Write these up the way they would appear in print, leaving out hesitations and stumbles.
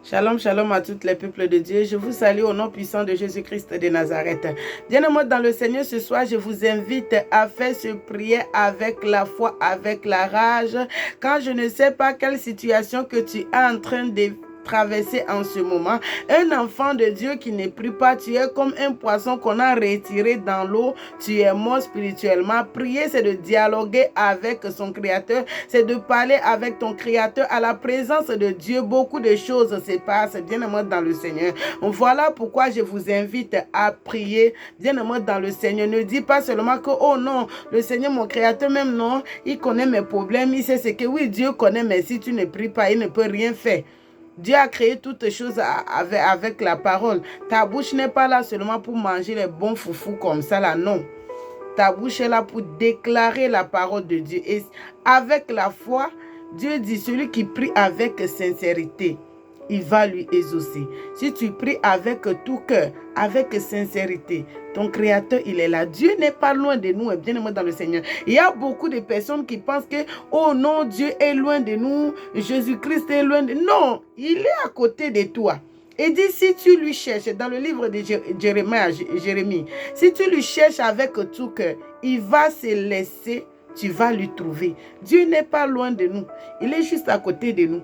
Shalom, shalom à tous les peuples de Dieu. Je vous salue au nom puissant de Jésus-Christ de Nazareth. Bien-aimés dans le Seigneur, ce soir, je vous invite à faire ce prière avec la foi, avec la rage. Quand je ne sais pas quelle situation que tu es en train de traverser en ce moment. Un enfant de Dieu qui ne prie pas, tu es comme un poisson qu'on a retiré dans l'eau, tu es mort spirituellement. Prier, c'est de dialoguer avec son Créateur, c'est de parler avec ton Créateur à la présence de Dieu. Beaucoup de choses se passent, bien aimé dans le Seigneur. Voilà pourquoi je vous invite à prier, bien aimé dans le Seigneur. Ne dis pas seulement que, oh non, le Seigneur, mon Créateur, même non, il connaît mes problèmes, il sait ce que, oui, Dieu connaît, mais si tu ne pries pas, il ne peut rien faire. Dieu a créé toutes choses avec la parole. Ta bouche n'est pas là seulement pour manger les bons foufous comme ça, là, non. Ta bouche est là pour déclarer la parole de Dieu. Et avec la foi, Dieu dit, celui qui prie avec sincérité, il va lui exaucer. Si tu pries avec tout cœur, avec sincérité, ton Créateur, il est là. Dieu n'est pas loin de nous, bien aimé dans le Seigneur. Il y a beaucoup de personnes qui pensent que, oh non, Dieu est loin de nous, Jésus-Christ est loin de nous. Non, il est à côté de toi. Et dit, si tu lui cherches, dans le livre de Jérémie, si tu lui cherches avec tout cœur, il va se laisser, tu vas lui trouver. Dieu n'est pas loin de nous. Il est juste à côté de nous.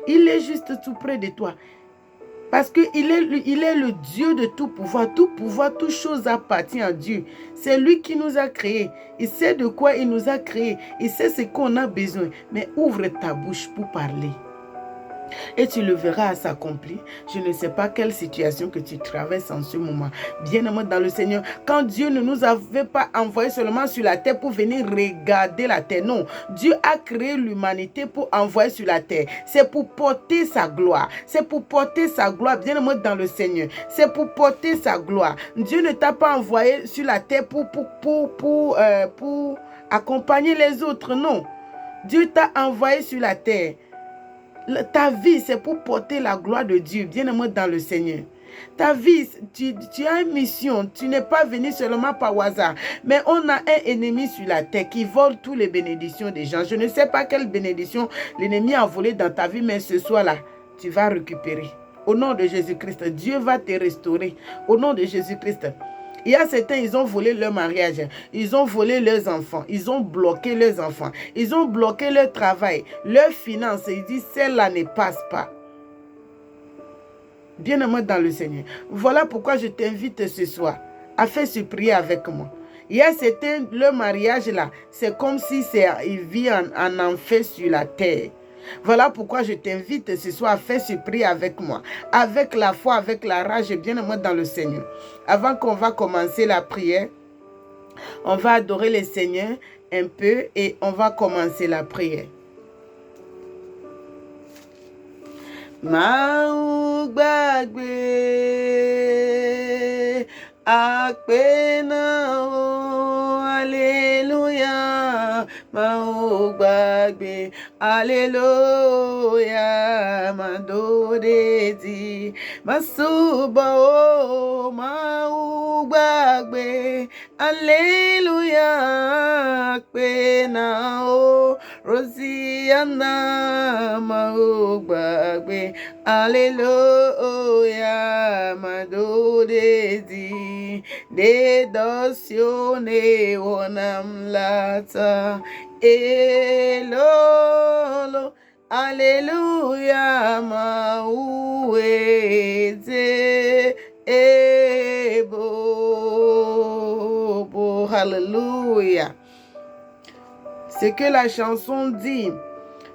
Il est juste tout près de toi. Parce qu'il est le Dieu de tout pouvoir, toute chose appartient à Dieu. C'est lui qui nous a créés. Il sait de quoi il nous a créés. Il sait ce qu'on a besoin. Mais ouvre ta bouche pour parler. Et tu le verras s'accomplir. Je ne sais pas quelle situation que tu traverses en ce moment. Bien-aimé dans le Seigneur, quand Dieu ne nous avait pas envoyé seulement sur la terre pour venir regarder la terre. Non, Dieu a créé l'humanité pour envoyer sur la terre. C'est pour porter sa gloire. C'est pour porter sa gloire, bien-aimé dans le Seigneur. C'est pour porter sa gloire. Dieu ne t'a pas envoyé sur la terre pour accompagner les autres. Non, Dieu t'a envoyé sur la terre. Ta vie, c'est pour porter la gloire de Dieu, bien-aimé dans le Seigneur. Ta vie, tu as une mission. Tu n'es pas venu seulement par hasard. Mais on a un ennemi sur la terre qui vole toutes les bénédictions des gens. Je ne sais pas quelle bénédiction l'ennemi a volé dans ta vie, mais ce soir-là, tu vas récupérer. Au nom de Jésus-Christ, Dieu va te restaurer. Au nom de Jésus-Christ. Il y a certains, ils ont volé leur mariage, ils ont volé leurs enfants, ils ont bloqué leurs enfants, ils ont bloqué leur travail, leurs finances. Ils disent, celle-là ne passe pas. Bien-aimé dans le Seigneur. Voilà pourquoi je t'invite ce soir à faire ce prier avec moi. Il y a certains, leur mariage là, c'est comme si ils vivent en enfer sur la terre. Voilà pourquoi je t'invite ce soir à faire ce prier avec moi, avec la foi, avec la rage, bien-aimé dans le Seigneur. Avant qu'on va commencer la prière, on va adorer le Seigneur un peu et on va commencer la prière. Mau gbàgbé àpènà o, alléluia. Mau gbàgbé, alléluia. Mandodedi, masuba o, mau gbàgbé, alléluia. Àpènà o, Rosiana, mau gbàgbé, alléluia. Mandodedi, dedosione onamlata, elolo, alléluia. Mauete ebo, alléluia. C'est que la chanson dit.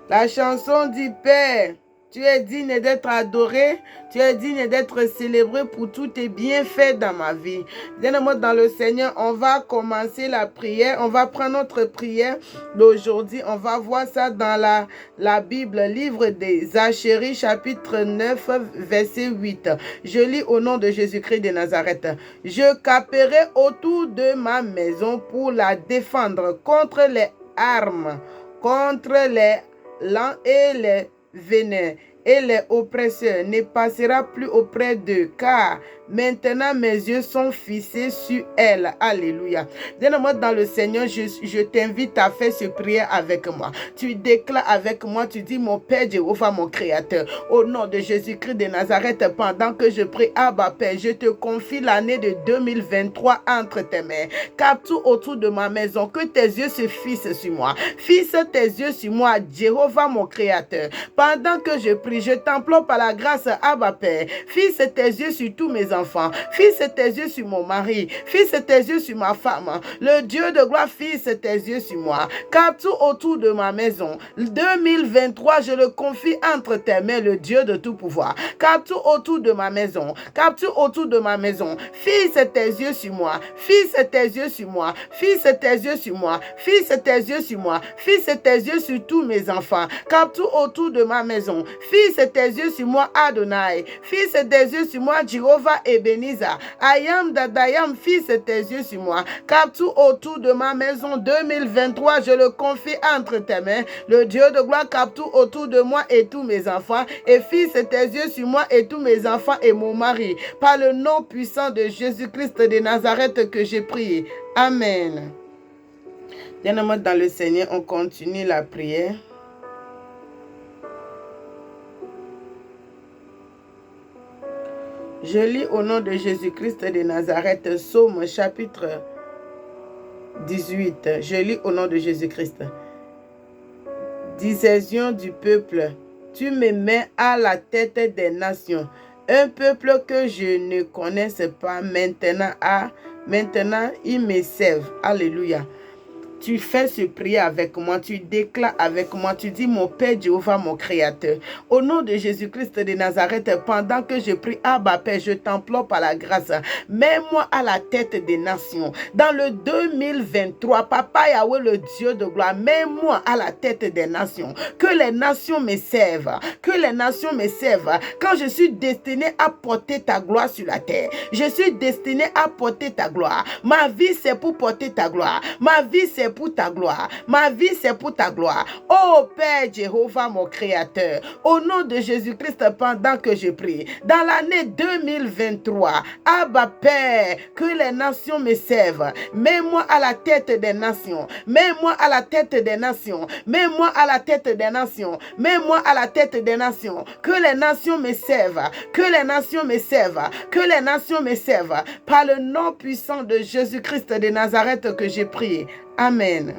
La chanson dit, Père, tu es digne d'être adoré, tu es digne d'être célébré pour tous tes bienfaits dans ma vie. Bien-aimé dans le Seigneur, on va commencer la prière, on va prendre notre prière d'aujourd'hui, on va voir ça dans la Bible, livre des Zacharie, chapitre 9, verset 8. Je lis au nom de Jésus-Christ de Nazareth. Je camperai autour de ma maison pour la défendre contre les armes, contre les lents et les venins, et les oppresseurs ne passera plus auprès d'eux, car Maintenant, mes yeux sont fixés sur elle. Alléluia. Bien-aimé dans le Seigneur, je t'invite à faire ce prière avec moi. Tu déclares avec moi, tu dis, mon Père Jéhovah, mon Créateur, au nom de Jésus-Christ de Nazareth, pendant que je prie, Abba Père, je te confie l'année de 2023 entre tes mains. Car tout autour de ma maison, que tes yeux se fixent sur moi. Fixe tes yeux sur moi, Jéhovah, mon Créateur. Pendant que je prie, je t'implore par la grâce, Abba Père, fixe tes yeux sur tous mes enfants. Fixe tes yeux sur mon mari. Fixe tes yeux sur ma femme. Le Dieu de gloire, fixe tes yeux sur moi. Car tout autour de ma maison, 2023, je le confie entre tes mains, le Dieu de tout pouvoir. Car tout autour de ma maison, car tout autour de ma maison, fixe tes yeux sur moi. Fixe tes yeux sur moi. Fixe tes yeux sur moi. Fixe tes yeux sur moi. Fixe tes yeux sur tous mes enfants. Car tout autour de ma maison, fixe tes yeux sur moi, Adonai. Fixe tes yeux sur moi, Jéhovah Ebenezer. Ayam Dadayam, fixe tes yeux sur moi. Car tout autour de ma maison, 2023, je le confie entre tes mains. Le Dieu de gloire, car tout autour de moi et tous mes enfants. Et fixe tes yeux sur moi et tous mes enfants et mon mari. Par le nom puissant de Jésus-Christ de Nazareth que j'ai prié. Amen. Bien-aimés dans le Seigneur, on continue la prière. Je lis au nom de Jésus-Christ de Nazareth, Psaume chapitre 18. Je lis au nom de Jésus-Christ. Disaision du peuple, tu me mets à la tête des nations. Un peuple que je ne connaisse pas, maintenant ils me servent. Alléluia. Tu fais ce prière avec moi, tu déclares avec moi, tu dis, mon Père Jéhovah, mon Créateur, au nom de Jésus-Christ de Nazareth, pendant que je prie, Abba Père, je t'implore par la grâce, mets-moi à la tête des nations. Dans le 2023, Papa Yahweh, le Dieu de gloire, mets-moi à la tête des nations, que les nations me servent, que les nations me servent, quand je suis destiné à porter ta gloire sur la terre, je suis destiné à porter ta gloire. Ma vie, c'est pour porter ta gloire. Ma vie, c'est pour ta gloire. Ma vie, c'est pour ta gloire. Oh Père Jéhovah, mon Créateur, au nom de Jésus-Christ, pendant que je prie, dans l'année 2023, Abba Père, que les nations me servent. Mets-moi à la tête des nations. Mets-moi à la tête des nations. Mets-moi à la tête des nations. Mets-moi à la tête des nations. Que les nations me servent. Que les nations me servent. Que les nations me servent. Par le nom puissant de Jésus-Christ de Nazareth que j'ai prié. Amen.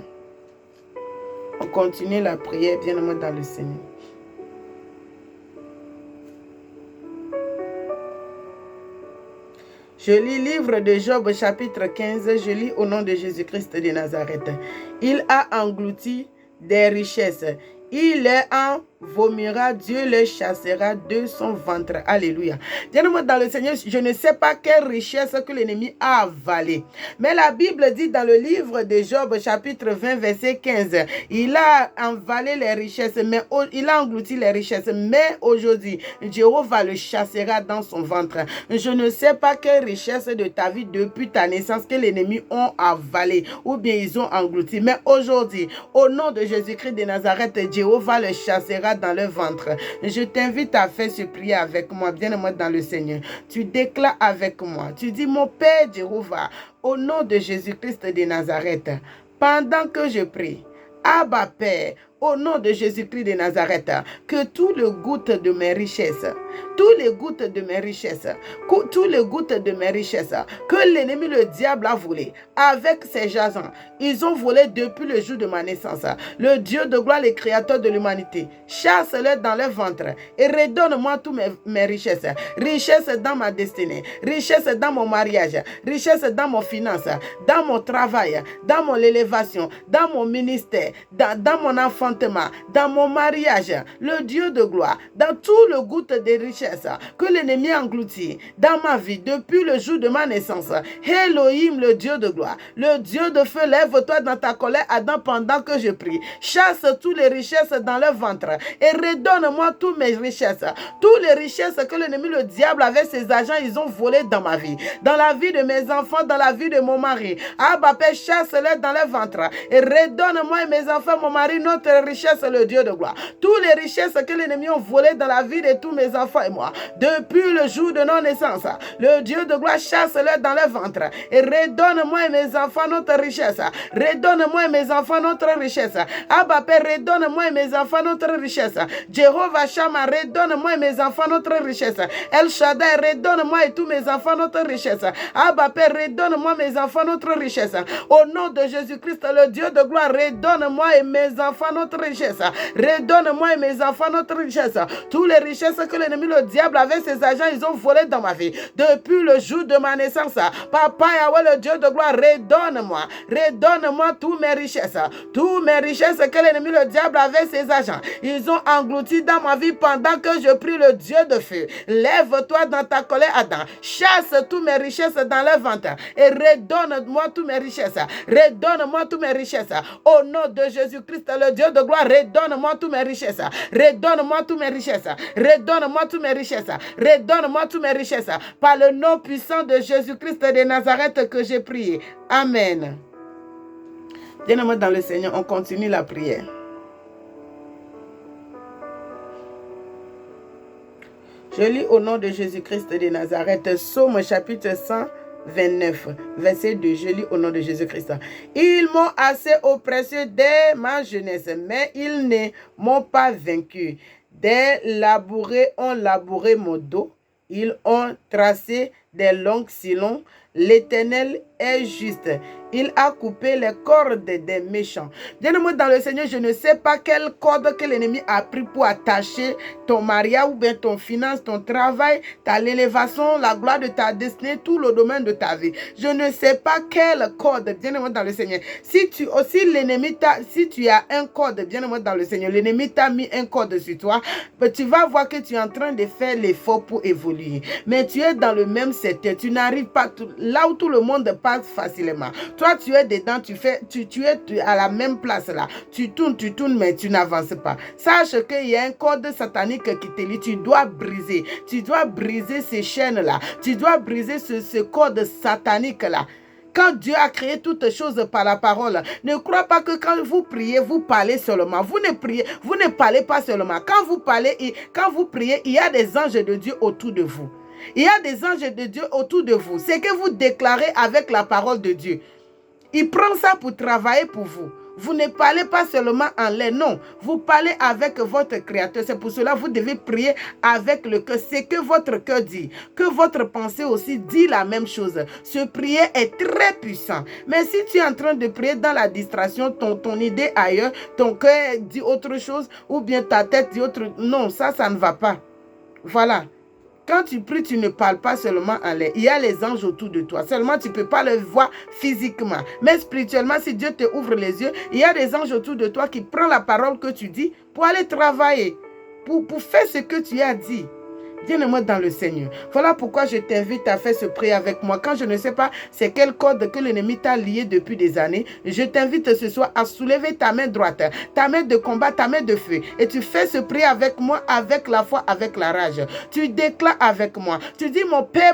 On continue la prière, bien-aimé dans le Seigneur. Je lis livre de Job chapitre 15, je lis au nom de Jésus-Christ de Nazareth. Il a englouti des richesses. Il les en vomira, Dieu les chassera de son ventre. Alléluia. Bien-aimé dans le Seigneur, je ne sais pas quelle richesse que l'ennemi a avalée. Mais la Bible dit dans le livre de Job, chapitre 20, verset 15, il a avalé les richesses, mais il a englouti les richesses. Mais aujourd'hui, Jéhovah le chassera dans son ventre. Je ne sais pas quelle richesse de ta vie depuis ta naissance que l'ennemi ont avalé ou bien ils ont englouti. Mais aujourd'hui, au nom de Jésus-Christ de Nazareth, Jéhovah le chassera dans le ventre. Je t'invite à faire ce prier avec moi, bien-aimé dans le Seigneur. Tu déclares avec moi. Tu dis, mon Père Jéhovah, au nom de Jésus-Christ de Nazareth, pendant que je prie, Abba Père, au nom de Jésus-Christ de Nazareth, que tous les gouttes de mes richesses, que l'ennemi, le diable a volé avec ses jasants, ils ont volé depuis le jour de ma naissance. Le Dieu de gloire, le créateur de l'humanité, chasse-les dans leur ventre et redonne-moi toutes mes richesses. Richesses dans ma destinée, richesses dans mon mariage, richesses dans mon finance, dans mon travail, dans mon élévation, dans mon ministère, dans mon enfantement, dans mon mariage, le Dieu de gloire, dans tout le goutte de richesse que l'ennemi a englouti dans ma vie depuis le jour de ma naissance. Elohim, le Dieu de gloire, le Dieu de feu, lève-toi dans ta colère, Adam, pendant que je prie. Chasse toutes les richesses dans le ventre et redonne-moi toutes mes richesses. Toutes les richesses que l'ennemi, le diable, avec ses agents, ils ont volé dans ma vie, dans la vie de mes enfants, dans la vie de mon mari. Abba Père, chasse-les dans le ventre et redonne-moi et mes enfants, mon mari, notre richesses, le Dieu de gloire. Toutes les richesses que l'ennemi a volées dans la vie de tous mes enfants et moi, depuis le jour de nos naissances, le Dieu de gloire chasse-les dans le ventre et redonne-moi et mes enfants notre richesse. Redonne-moi et mes enfants notre richesse. Abba Père, redonne-moi et mes enfants notre richesse. Jéhovah Shammah, redonne-moi et mes enfants notre richesse. El Shaddai, redonne-moi et tous mes enfants notre richesse. Abba Père, redonne-moi mes enfants notre richesse. Au nom de Jésus-Christ, le Dieu de gloire, redonne-moi et mes enfants notre richesse. Redonne-moi et mes enfants notre richesse. Toutes les richesses que l'ennemi, le diable, avec ses agents, ils ont volé dans ma vie. Depuis le jour de ma naissance, Papa Yahweh, le Dieu de gloire, redonne-moi. Redonne-moi toutes mes richesses. Toutes mes richesses que l'ennemi, le diable, avec ses agents, ils ont englouti dans ma vie pendant que je prie le Dieu de feu. Lève-toi dans ta colère, Adam. Chasse toutes mes richesses dans le ventre et redonne-moi toutes mes richesses. Redonne-moi toutes mes richesses. Au nom de Jésus-Christ, le Dieu de gloire, redonne-moi toutes mes richesses. Redonne-moi toutes mes richesses. Redonne-moi toutes mes richesses. Redonne-moi toutes mes richesses. Par le nom puissant de Jésus-Christ de Nazareth que j'ai prié. Amen. Bien-aimés dans le Seigneur, on continue la prière. Je lis au nom de Jésus-Christ de Nazareth, Psaume chapitre 129, verset 2. Je lis au nom de Jésus-Christ. Ils m'ont assez oppressé dès ma jeunesse, mais ils ne m'ont pas vaincu. Des labourés ont labouré mon dos. Ils ont tracé des longs sillons. L'Éternel est juste. Il a coupé les cordes des méchants. Bien-aimé dans le Seigneur, je ne sais pas quelle corde que l'ennemi a pris pour attacher ton mariage ou bien ton finance, ton travail, l'élévation, la gloire de ta destinée, tout le domaine de ta vie. Je ne sais pas quelle corde, bien-aimé dans le Seigneur. Si tu as un corde, bien-aimé dans le Seigneur, l'ennemi t'a mis un corde sur toi, tu vas voir que tu es en train de faire l'effort pour évoluer. Mais tu es dans le même secteur, tu n'arrives pas là où tout le monde passe facilement. Toi, tu es dedans, tu es à la même place là. Tu tournes, mais tu n'avances pas. Sache qu'il y a un code satanique qui te lie. Tu dois briser. Tu dois briser ces chaînes-là. Tu dois briser ce code satanique-là. Quand Dieu a créé toutes choses par la parole, ne crois pas que quand vous priez, vous parlez seulement. Vous ne parlez pas seulement. Quand vous priez, il y a des anges de Dieu autour de vous. Il y a des anges de Dieu autour de vous. C'est que vous déclarez avec la parole de Dieu. Il prend ça pour travailler pour vous. Vous ne parlez pas seulement en l'air, non. Vous parlez avec votre Créateur. C'est pour cela que vous devez prier avec le cœur. C'est que votre cœur dit. Que votre pensée aussi dit la même chose. Ce prière est très puissant. Mais si tu es en train de prier dans la distraction, ton idée ailleurs, ton cœur dit autre chose, ou bien ta tête dit autre chose. Non, ça ne va pas. Voilà. Quand tu pries, tu ne parles pas seulement en l'air. Il y a les anges autour de toi. Seulement, tu ne peux pas les voir physiquement. Mais spirituellement, si Dieu te ouvre les yeux, il y a des anges autour de toi qui prennent la parole que tu dis pour aller travailler, pour faire ce que tu as dit. Bien-aimé dans le Seigneur. Voilà pourquoi je t'invite à faire ce prière avec moi. Quand je ne sais pas c'est quelle corde que l'ennemi t'a lié depuis des années, je t'invite ce soir à soulever ta main droite, ta main de combat, ta main de feu. Et tu fais ce prière avec moi, avec la foi, avec la rage. Tu déclares avec moi. Tu dis mon Père,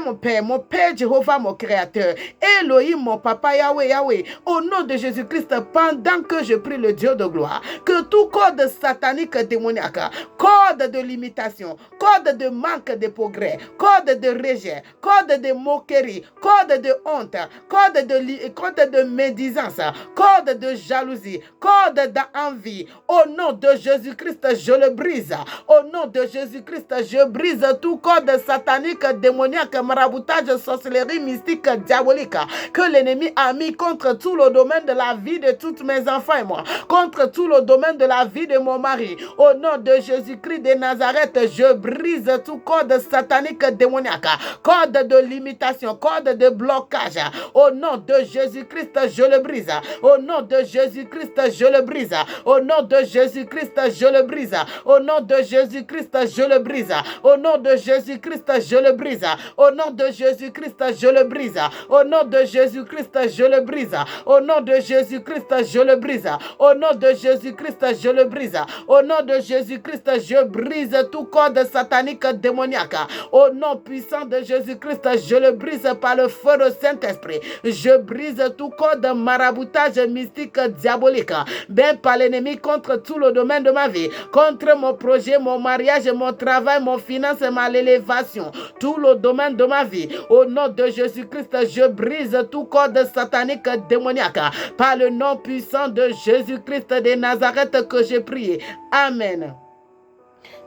Jéhovah, mon Créateur, Elohim, mon Papa, Yahweh, au nom de Jésus-Christ, pendant que je prie le Dieu de gloire, que tout corde satanique démoniaque, corde de limitation, corde de manque de progrès, code de rejet, code de moquerie, code de honte, code de médisance, code de jalousie, code d'envie. Au nom de Jésus-Christ, je le brise. Au nom de Jésus-Christ, je brise tout code satanique, démoniaque, maraboutage, sorcellerie, mystique, diabolique que l'ennemi a mis contre tout le domaine de la vie de tous mes enfants et moi, contre tout le domaine de la vie de mon mari. Au nom de Jésus-Christ de Nazareth, je brise tout code satanique démoniaque, code de limitation, code de blocage. Au nom de Jésus-Christ, je le brise. Au nom de Jésus-Christ, je le brise. Au nom de Jésus-Christ, je le brise. Au nom de Jésus-Christ, je le brise. Au nom de Jésus-Christ, je le brise. Au nom de Jésus-Christ, je le brise. Au nom de Jésus-Christ, je le brise. Au nom de Jésus-Christ, je le brise. Au nom de Jésus-Christ, je le brise. Au nom de Jésus-Christ, je brise tout code satanique démoniaque démoniaque. Au nom puissant de Jésus-Christ, je le brise par le feu du Saint-Esprit. Je brise tout code de maraboutage mystique diabolique, ben par l'ennemi contre tout le domaine de ma vie, contre mon projet, mon mariage, mon travail, mon finance, ma élévation, tout le domaine de ma vie. Au nom de Jésus-Christ, je brise tout code satanique démoniaque par le nom puissant de Jésus-Christ de Nazareth que j'ai prié. Amen.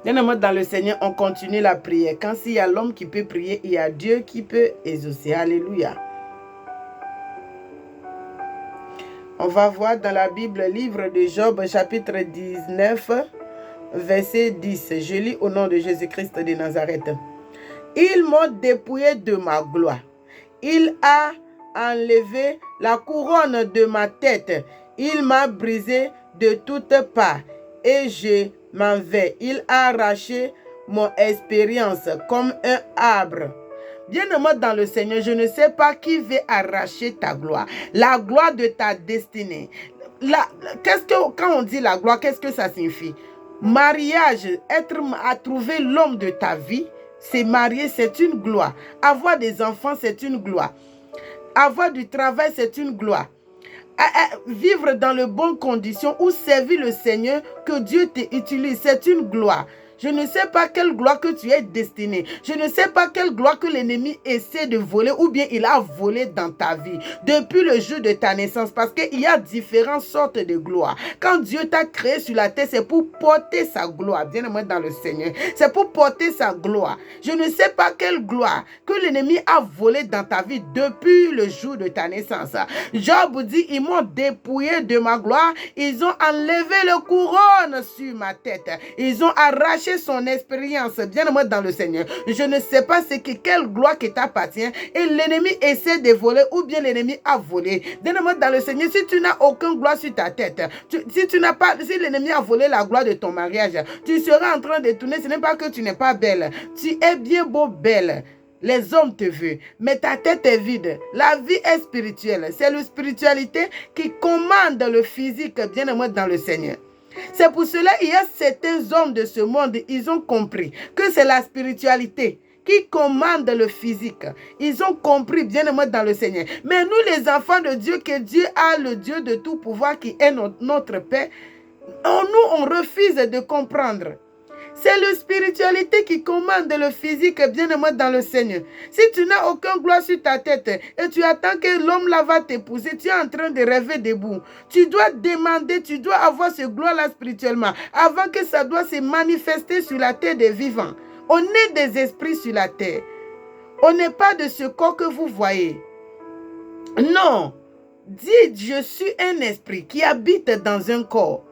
Bien-aimés dans le Seigneur, on continue la prière. Quand il y a l'homme qui peut prier, il y a Dieu qui peut exaucer. Alléluia. On va voir dans la Bible, livre de Job, chapitre 19, verset 10. Je lis au nom de Jésus-Christ de Nazareth. Ils m'ont dépouillé de ma gloire. Il a enlevé la couronne de ma tête. Il m'a brisé de toutes parts et je m'en vais. Il a arraché mon expérience comme un arbre. Bien-aimé dans le Seigneur, je ne sais pas qui veut arracher ta gloire, la gloire de ta destinée. Quand on dit la gloire, qu'est-ce que ça signifie? Mariage, à trouver l'homme de ta vie, c'est marier, c'est une gloire. Avoir des enfants, c'est une gloire. Avoir du travail, c'est une gloire. Vivre dans de bonnes conditions ou servir le Seigneur, que Dieu t'utilise, c'est une gloire. Je ne sais pas quelle gloire que tu es destiné. Je ne sais pas quelle gloire que l'ennemi essaie de voler ou bien il a volé dans ta vie depuis le jour de ta naissance. Parce qu'il y a différentes sortes de gloires. Quand Dieu t'a créé sur la terre, c'est pour porter sa gloire. Bien-aimé dans le Seigneur, c'est pour porter sa gloire. Je ne sais pas quelle gloire que l'ennemi a volé dans ta vie depuis le jour de ta naissance. Job dit, ils m'ont dépouillé de ma gloire. Ils ont enlevé le couronne sur ma tête. Ils ont arraché son expérience. Bien-aimé dans le Seigneur, je ne sais pas quelle gloire qui t'appartient et l'ennemi essaie de voler ou bien l'ennemi a volé. Bien-aimé dans le Seigneur, si tu n'as aucune gloire sur ta tête, si l'ennemi a volé la gloire de ton mariage, tu seras en train de tourner. Ce n'est pas que tu n'es pas belle, tu es bien beau, belle. Les hommes te veulent, mais ta tête est vide. La vie est spirituelle. C'est la spiritualité qui commande le physique, bien-aimé dans le Seigneur. C'est pour cela qu'il y a certains hommes de ce monde, ils ont compris que c'est la spiritualité qui commande le physique. Ils ont compris, bien-aimés dans le Seigneur. Mais nous, les enfants de Dieu, que Dieu a le Dieu de tout pouvoir qui est notre Père, on refuse de comprendre. C'est la spiritualité qui commande le physique, bien-aimé dans le Seigneur. Si tu n'as aucun gloire sur ta tête et tu attends que l'homme là va t'épouser, tu es en train de rêver debout. Tu dois demander, tu dois avoir ce gloire-là spirituellement avant que ça doit se manifester sur la terre des vivants. On est des esprits sur la terre. On n'est pas de ce corps que vous voyez. Non. Dites, je suis un esprit qui habite dans un corps.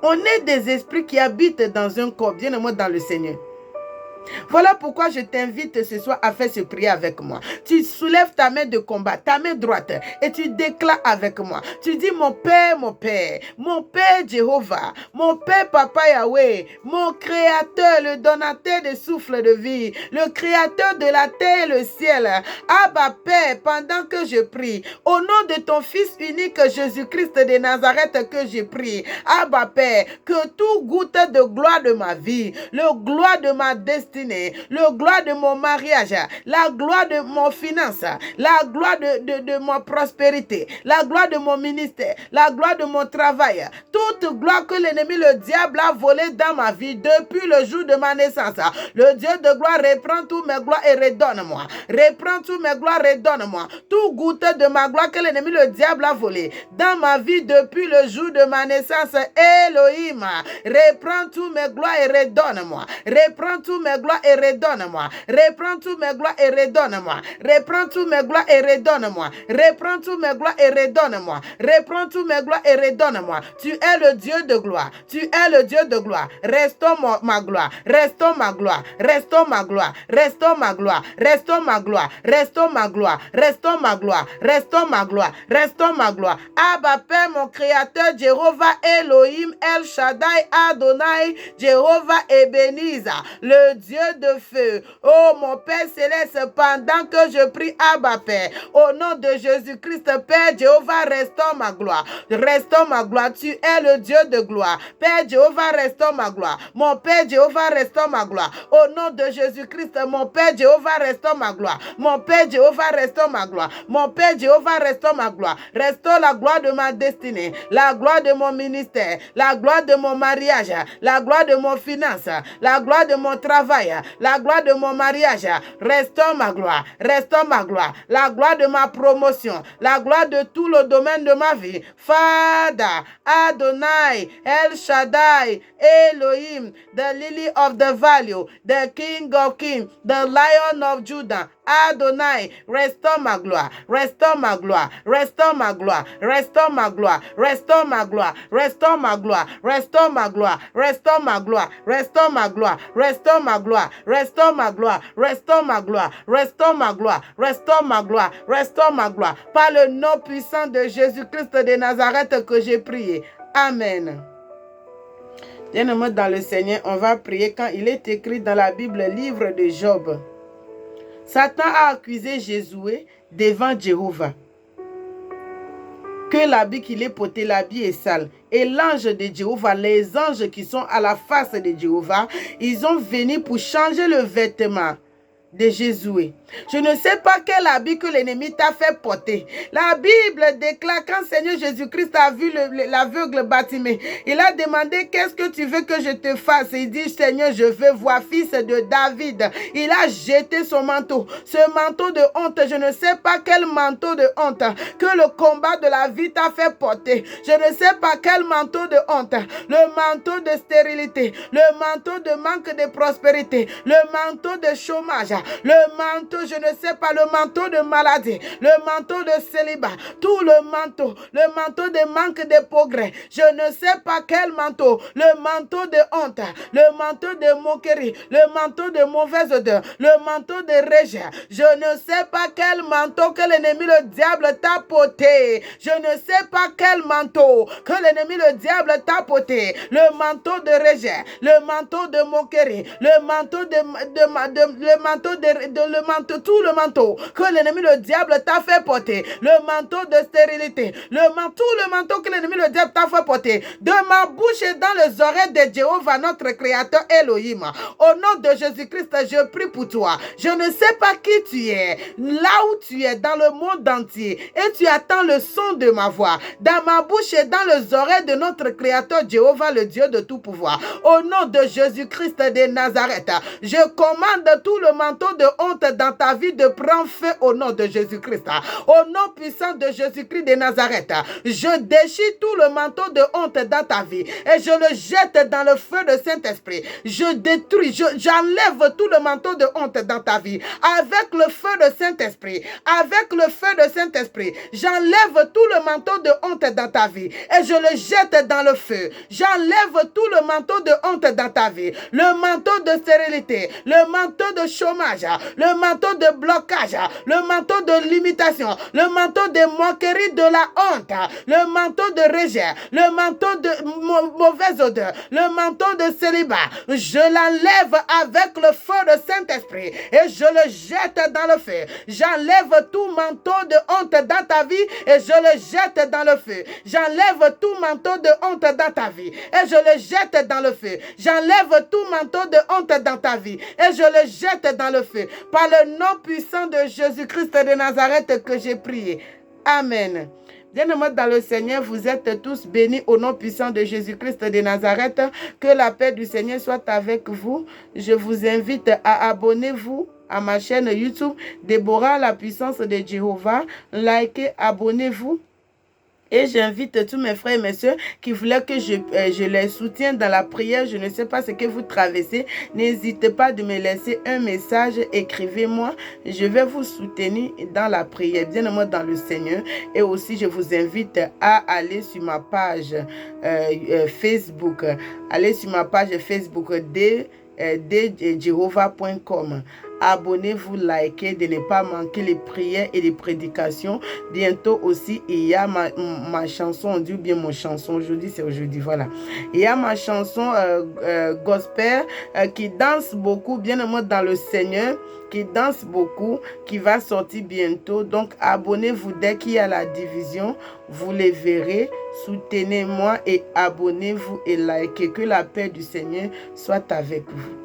On est des esprits qui habitent dans un corps, bien-aimé dans le Seigneur. Voilà pourquoi je t'invite ce soir à faire ce prière avec moi. Tu soulèves ta main de combat, ta main droite, et tu déclares avec moi. Tu dis, mon Père Jéhovah, mon Père Papa Yahweh, mon Créateur, le donateur de souffle de vie, le Créateur de la terre et le ciel. Abba Père, pendant que je prie, au nom de ton Fils unique Jésus-Christ de Nazareth que je prie, Abba Père, que tout goûte de gloire de ma vie, le gloire de ma destinée, le gloire de mon mariage, la gloire de mon finance, la gloire de ma prospérité, la gloire de mon ministère, la gloire de mon travail, toute gloire que l'ennemi, le diable, a volé dans ma vie depuis le jour de ma naissance. Le Dieu de gloire reprend toutes mes gloires et redonne-moi. Reprend toutes mes gloires, redonne-moi. Tout goûter de ma gloire que l'ennemi, le diable, a volé dans ma vie depuis le jour de ma naissance. Elohim, reprends toutes mes gloires et redonne-moi. Reprends toutes mes gloires et redonne-moi. Reprends toutes mes gloires et redonne-moi. Reprends toutes mes gloires et redonne-moi. Reprends toutes mes gloires et redonne-moi. Reprends toutes mes gloires et redonne-moi. Tu es le Dieu de gloire. Tu es le Dieu de gloire. Restons ma gloire. Restons ma gloire. Restons ma gloire. Restons ma gloire. Restons ma gloire. Restons ma gloire. Restons ma gloire. Restons ma gloire. Restons ma gloire. Abba Père, mon Créateur, Jéhovah Elohim, El Shaddai, Adonai, Jéhovah Ebenezer, le Dieu Dieu de feu. Oh mon Père céleste, pendant que je prie, Abba Père, au nom de Jésus-Christ, Père Jéhovah, restaure ma gloire. Restaure ma gloire. Tu es le Dieu de gloire. Père Jéhovah, restaure ma gloire. Mon Père Jéhovah, restaure ma gloire. Au nom de Jésus-Christ, mon Père Jéhovah, restaure ma gloire. Mon Père Jéhovah, restaure ma gloire. Mon Père Jéhovah, restaure ma gloire. Restaure la gloire de ma destinée, la gloire de mon ministère, la gloire de mon mariage, la gloire de mon finance, la gloire de mon travail, la gloire de mon mariage. Restaure ma gloire, restaure ma gloire, la gloire de ma promotion, la gloire de tout le domaine de ma vie. Father, Adonai, El Shaddai, Elohim, the lily of the valley, the King of kings, the Lion of Judah. Adonai, restaure ma gloire, restaure ma gloire, restaure ma gloire, restaure ma gloire, restaure ma gloire, restaure ma gloire, restaure ma gloire, restaure ma gloire, restaure ma gloire, restaure ma gloire, restaure ma gloire, restaure ma gloire, restaure ma gloire, restaure ma gloire, restaure ma gloire, par le nom puissant de Jésus-Christ de Nazareth que j'ai prié. Amen. Bien-aimés dans le Seigneur, on va prier quand il est écrit dans la Bible, livre de Job. Satan a accusé Josué devant Jéhovah que l'habit qu'il est porté, l'habit est sale. Et l'ange de Jéhovah, les anges qui sont à la face de Jéhovah, ils ont venu pour changer le vêtement de Josué. Je ne sais pas quel habit que l'ennemi t'a fait porter. La Bible déclare quand Seigneur Jésus-Christ a vu l'aveugle Bartimée, il a demandé qu'est-ce que tu veux que je te fasse. Il dit Seigneur, je veux voir fils de David. Il a jeté son manteau, ce manteau de honte. Je ne sais pas quel manteau de honte que le combat de la vie t'a fait porter. Je ne sais pas quel manteau de honte, le manteau de stérilité, le manteau de manque de prospérité, le manteau de chômage, le manteau, je ne sais pas, le manteau de maladie, le manteau de célibat, tout le manteau de manque de progrès, je ne sais pas quel manteau, le manteau de honte, le manteau de moquerie, le manteau de mauvaise odeur, le manteau de rejet, je ne sais pas quel manteau que l'ennemi, le diable t'a porté, je ne sais pas quel manteau que l'ennemi, le diable t'a porté, le manteau de rejet, le manteau de moquerie, le manteau tout le manteau que l'ennemi, le diable t'a fait porter, le manteau de stérilité, tout le manteau que l'ennemi, le diable t'a fait porter, de ma bouche et dans les oreilles de Jéhovah, notre créateur Elohim. Au nom de Jésus-Christ, je prie pour toi. Je ne sais pas qui tu es, là où tu es dans le monde entier, et tu attends le son de ma voix, dans ma bouche et dans les oreilles de notre créateur Jéhovah, le Dieu de tout pouvoir. Au nom de Jésus-Christ de Nazareth, je commande tout le manteau de honte dans ta vie de prendre feu au nom de Jésus-Christ. Au nom puissant de Jésus-Christ de Nazareth, je déchire tout le manteau de honte dans ta vie et je le jette dans le feu de Saint-Esprit. Je détruis, j'enlève tout le manteau de honte dans ta vie avec le feu de Saint-Esprit. Avec le feu de Saint-Esprit, j'enlève tout le manteau de honte dans ta vie et je le jette dans le feu. J'enlève tout le manteau de honte dans ta vie, le manteau de stérilité, le manteau de chômage, le manteau de blocage, le manteau de limitation, le manteau de moquerie, de la honte, le manteau de rejet, le manteau de mauvaise odeur, le manteau de célibat. Je l'enlève avec le feu de Saint-Esprit et je le jette dans le feu. J'enlève tout manteau de honte dans ta vie et je le jette dans le feu. J'enlève tout manteau de honte dans ta vie et je le jette dans le feu. J'enlève tout manteau de honte dans ta vie et je le jette dans le feu. Par le nom puissant de Jésus-Christ de Nazareth que j'ai prié. Amen. Bien-aimés dans le Seigneur, vous êtes tous bénis au nom puissant de Jésus-Christ de Nazareth. Que la paix du Seigneur soit avec vous. Je vous invite à abonner-vous à ma chaîne YouTube, Déborah, la puissance de Jéhovah. Likez, abonnez-vous. Et j'invite tous mes frères et mes soeurs qui voulaient que je les soutienne dans la prière. Je ne sais pas ce que vous traversez. N'hésitez pas de me laisser un message. Écrivez-moi. Je vais vous soutenir dans la prière. Bien-aimés dans le Seigneur. Et aussi, je vous invite à aller sur ma page Facebook. Allez sur ma page Facebook djehovah.com. abonnez-vous, likez, de ne pas manquer les prières et les prédications. Bientôt aussi, il y a ma chanson, on dit bien mon chanson, aujourd'hui c'est aujourd'hui, voilà. Il y a ma chanson gospel qui danse beaucoup, bien aimé dans le Seigneur, qui danse beaucoup, qui va sortir bientôt. Donc, abonnez-vous dès qu'il y a la division, vous les verrez. Soutenez-moi et abonnez-vous et likez. Que la paix du Seigneur soit avec vous.